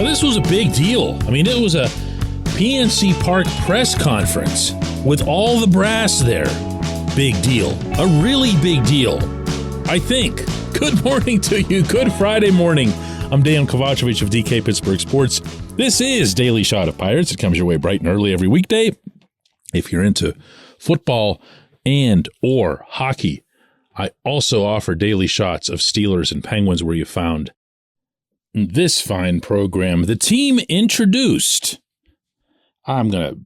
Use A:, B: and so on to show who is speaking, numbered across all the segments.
A: Well, this was a big deal. I mean, it was a PNC Park press conference with all the brass there. Big deal. A really big deal, I think. Good morning to you. Good Friday morning. I'm Dejan Kovacevic of DK Pittsburgh Sports. This is Daily Shot of Pirates. It comes your way bright and early every weekday. If you're into football and or hockey, I also offer daily shots of Steelers and Penguins where you found this fine program. The team introduced. I'm going to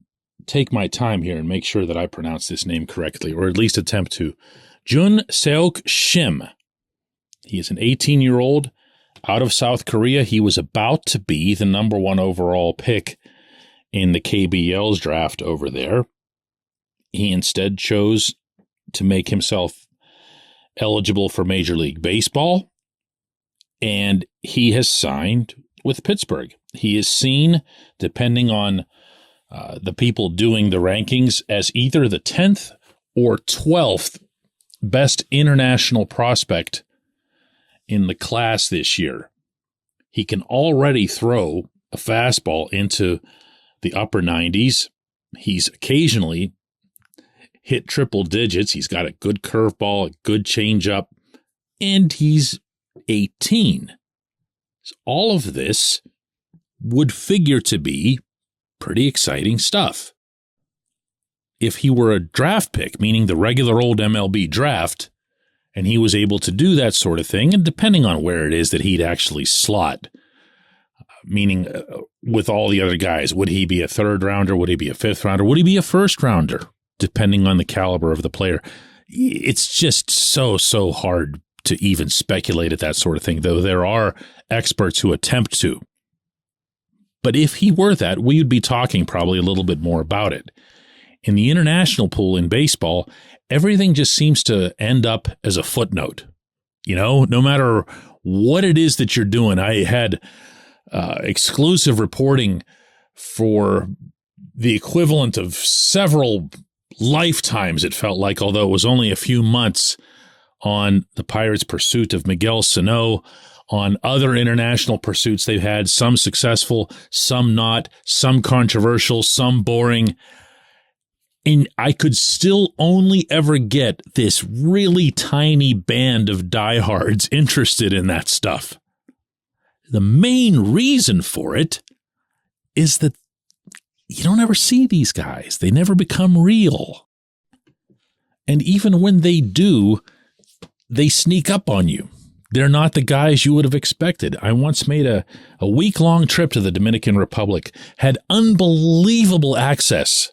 A: take my time here and make sure that I pronounce this name correctly, or at least attempt to. Jun Seok Shim. He is an 18-year-old out of South Korea. He was about to be the number one overall pick in the KBL's draft over there. He instead chose to make himself eligible for Major League Baseball, and he has signed with Pittsburgh. He is seen, depending on the people doing the rankings, as either the 10th or 12th best international prospect in the class this year. He can already throw a fastball into the upper 90s. He's occasionally hit triple digits. He's got a good curveball, a good changeup, and he's 18. So all of this would figure to be pretty exciting stuff. If he were a draft pick, meaning the regular old MLB draft, and he was able to do that sort of thing, and depending on where it is that he'd actually slot, meaning with all the other guys, would he be a third rounder? Would he be a fifth rounder? Would he be a first rounder? Depending on the caliber of the player. It's just so hard to even speculate at that sort of thing, though there are experts who attempt to. But if he were that, we would be talking probably a little bit more about it. In the international pool in baseball, everything just seems to end up as a footnote. You know, no matter what it is that you're doing. I had exclusive reporting for the equivalent of several lifetimes, it felt like, although it was only a few months, on the Pirates' pursuit of Miguel Sano, on other international pursuits they've had, some successful, some not, some controversial, some boring. And I could still only ever get this really tiny band of diehards interested in that stuff. The main reason for it is that you don't ever see these guys. They never become real. And even when they do, they sneak up on you. They're not the guys you would have expected. I once made a week-long trip to the Dominican Republic, had unbelievable access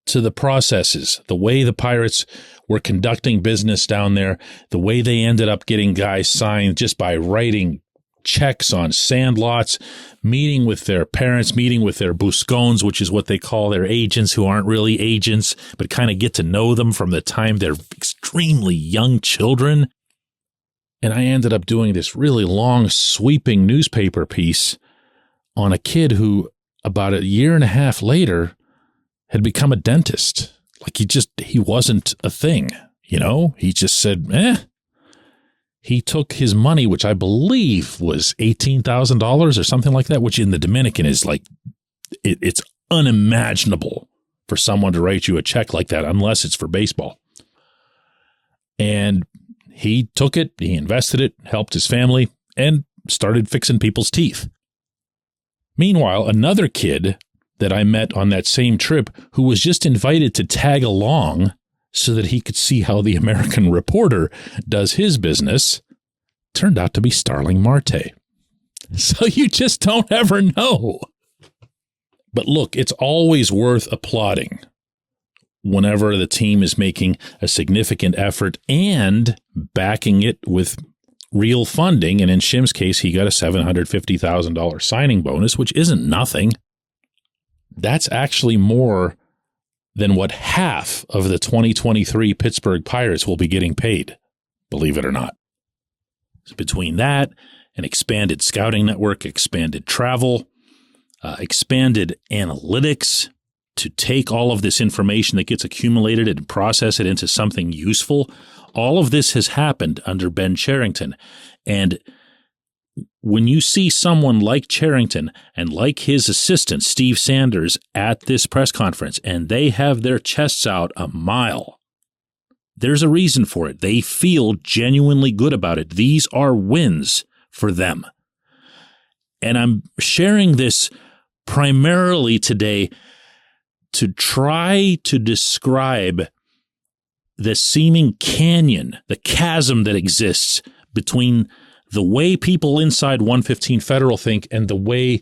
A: to the processes, the way the Pirates were conducting business down there, the way they ended up getting guys signed just by writing checks on sandlots, meeting with their parents, meeting with their buscones, which is what they call their agents who aren't really agents, but kind of get to know them from the time they're extremely young children. And I ended up doing this really long, sweeping newspaper piece on a kid who, about a year and a half later, had become a dentist. Like he wasn't a thing, you know? He just said, He took his money, which I believe was $18,000 or something like that, which in the Dominican is like, it's unimaginable for someone to write you a check like that unless it's for baseball. And he took it, he invested it, helped his family, and started fixing people's teeth. Meanwhile, another kid that I met on that same trip who was just invited to tag along so that he could see how the American Reporter does his business, turned out to be Starling Marte. So you just don't ever know. But look, it's always worth applauding whenever the team is making a significant effort and backing it with real funding. And in Shim's case, he got a $750,000 signing bonus, which isn't nothing. That's actually more than what half of the 2023 Pittsburgh Pirates will be getting paid, believe it or not. So between that, an expanded scouting network, expanded travel, expanded analytics to take all of this information that gets accumulated and process it into something useful, all of this has happened under Ben Cherington. And when you see someone like Cherington and like his assistant, Steve Sanders, at this press conference, and they have their chests out a mile, there's a reason for it. They feel genuinely good about it. These are wins for them. And I'm sharing this primarily today to try to describe the seeming canyon, the chasm that exists between the way people inside 115 Federal think and the way,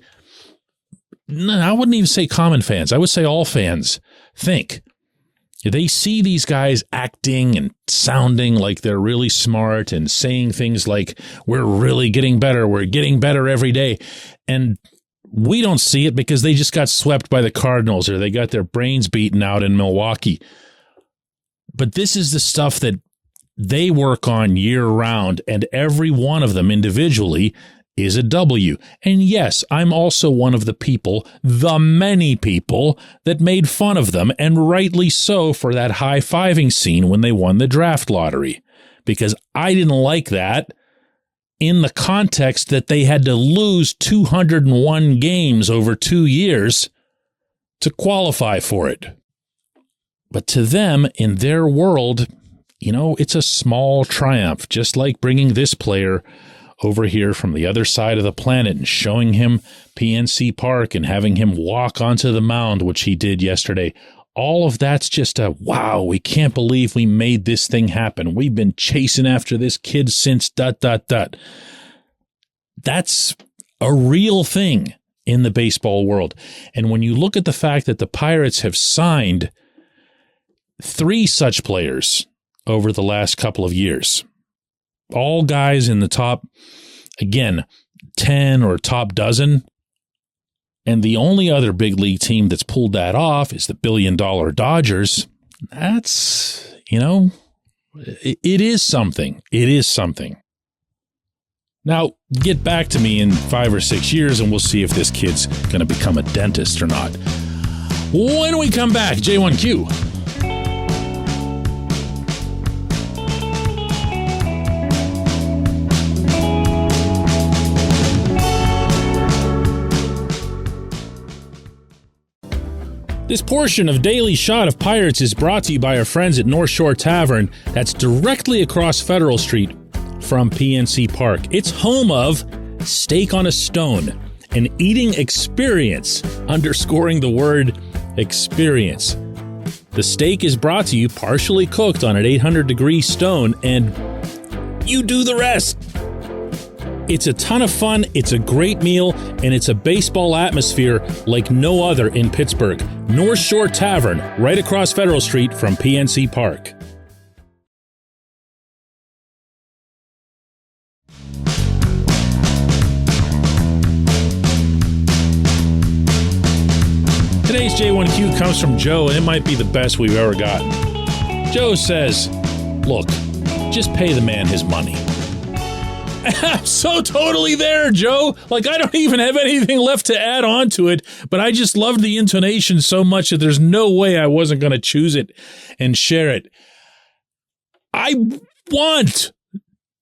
A: I wouldn't even say common fans, I would say all fans think. They see these guys acting and sounding like they're really smart and saying things like, we're really getting better, we're getting better every day. And we don't see it because they just got swept by the Cardinals or they got their brains beaten out in Milwaukee. But this is the stuff that they work on year round, and every one of them individually is a W. And yes, I'm also one of the people, the many people, that made fun of them, and rightly so, for that high-fiving scene when they won the draft lottery. Because I didn't like that in the context that they had to lose 201 games over 2 years to qualify for it. But to them, in their world, it's a small triumph, just like bringing this player over here from the other side of the planet and showing him PNC Park and having him walk onto the mound, which he did yesterday. All of that's just a, wow, we can't believe we made this thing happen. We've been chasing after this kid since ... That's a real thing in the baseball world. And when you look at the fact that the Pirates have signed 3 such players over the last couple of years, all guys in the top, again, 10 or top dozen, and the only other big league team that's pulled that off is the billion-dollar Dodgers. That's, it is something. It is something. Now, get back to me in 5 or 6 years, and we'll see if this kid's going to become a dentist or not. When we come back, J1Q. This portion of Daily Shot of Pirates is brought to you by our friends at North Shore Tavern, that's directly across Federal Street from PNC Park. It's home of Steak on a Stone, an eating experience, underscoring the word experience. The steak is brought to you partially cooked on an 800-degree stone, and you do the rest. It's a ton of fun, it's a great meal, and it's a baseball atmosphere like no other in Pittsburgh. North Shore Tavern, right across Federal Street from PNC Park. Today's J1Q comes from Joe, and it might be the best we've ever gotten. Joe says, look, just pay the man his money. I'm so totally there, Joe. Like, I don't even have anything left to add on to it, but I just loved the intonation so much that there's no way I wasn't going to choose it and share it. I want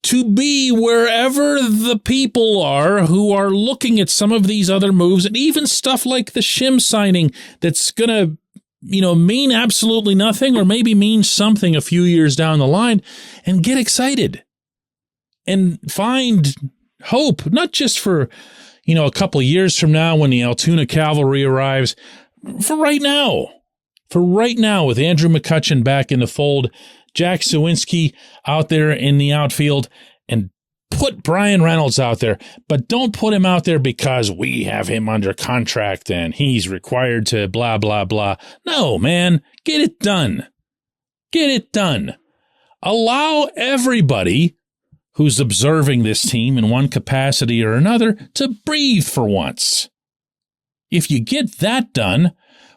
A: to be wherever the people are who are looking at some of these other moves, and even stuff like the Shim signing that's going to, mean absolutely nothing or maybe mean something a few years down the line, and get excited. And find hope, not just for, a couple of years from now when the Altoona Cavalry arrives, for right now. For right now, with Andrew McCutchen back in the fold, Jack Sawinski out there in the outfield, and put Brian Reynolds out there. But don't put him out there because we have him under contract and he's required to blah, blah, blah. No, man, get it done. Get it done. Allow everybody who's observing this team in one capacity or another to breathe for once. If you get that done,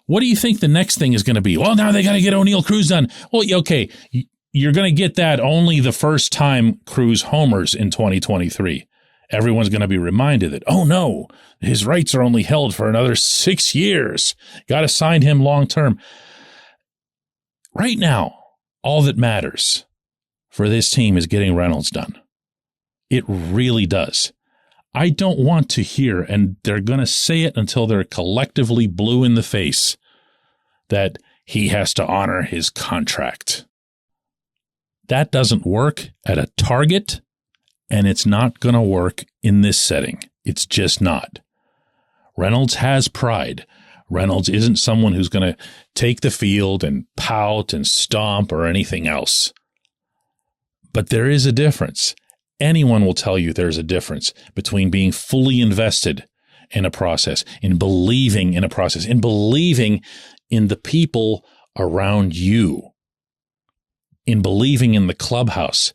A: what do you think the next thing is going to be? Well, now they got to get O'Neal Cruz done. Well, okay, you're going to get that only the first time Cruz homers in 2023. Everyone's going to be reminded that, oh no, his rights are only held for another 6 years. Got to sign him long term. Right now, all that matters for this team is getting Reynolds done. It really does. I don't want to hear, and they're going to say it until they're collectively blue in the face, that he has to honor his contract. That doesn't work at a Target, and it's not going to work in this setting. It's just not. Reynolds has pride. Reynolds isn't someone who's going to take the field and pout and stomp or anything else. But there is a difference. Anyone will tell you there's a difference between being fully invested in a process, in believing in a process, in believing in the people around you, in believing in the clubhouse.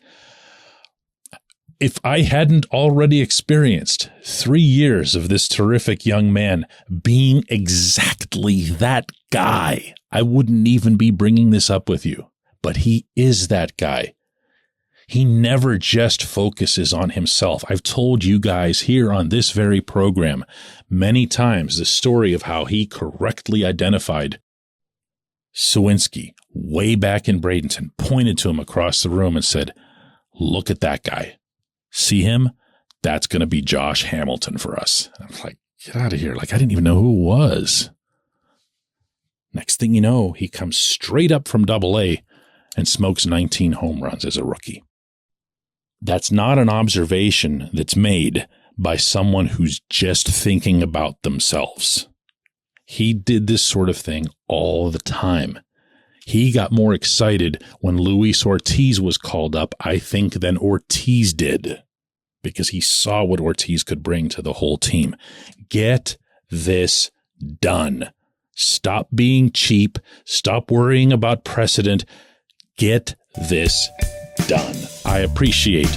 A: If I hadn't already experienced 3 years of this terrific young man being exactly that guy, I wouldn't even be bringing this up with you. But he is that guy. He never just focuses on himself. I've told you guys here on this very program many times the story of how he correctly identified Sawinski way back in Bradenton, pointed to him across the room and said, "Look at that guy. See him? That's going to be Josh Hamilton for us." I was like, get out of here. Like, I didn't even know who it was. Next thing you know, he comes straight up from Double-A and smokes 19 home runs as a rookie. That's not an observation that's made by someone who's just thinking about themselves. He did this sort of thing all the time. He got more excited when Luis Ortiz was called up, I think, than Ortiz did, because he saw what Ortiz could bring to the whole team. Get this done. Stop being cheap. Stop worrying about precedent. Get this done. I appreciate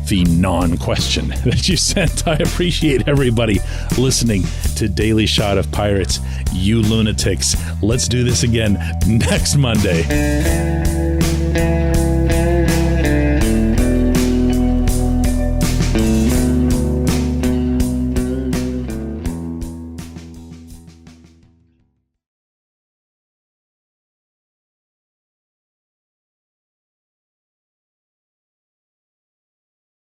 A: the non-question that you sent. I appreciate everybody listening to Daily Shot of Pirates. You lunatics. Let's do this again next Monday.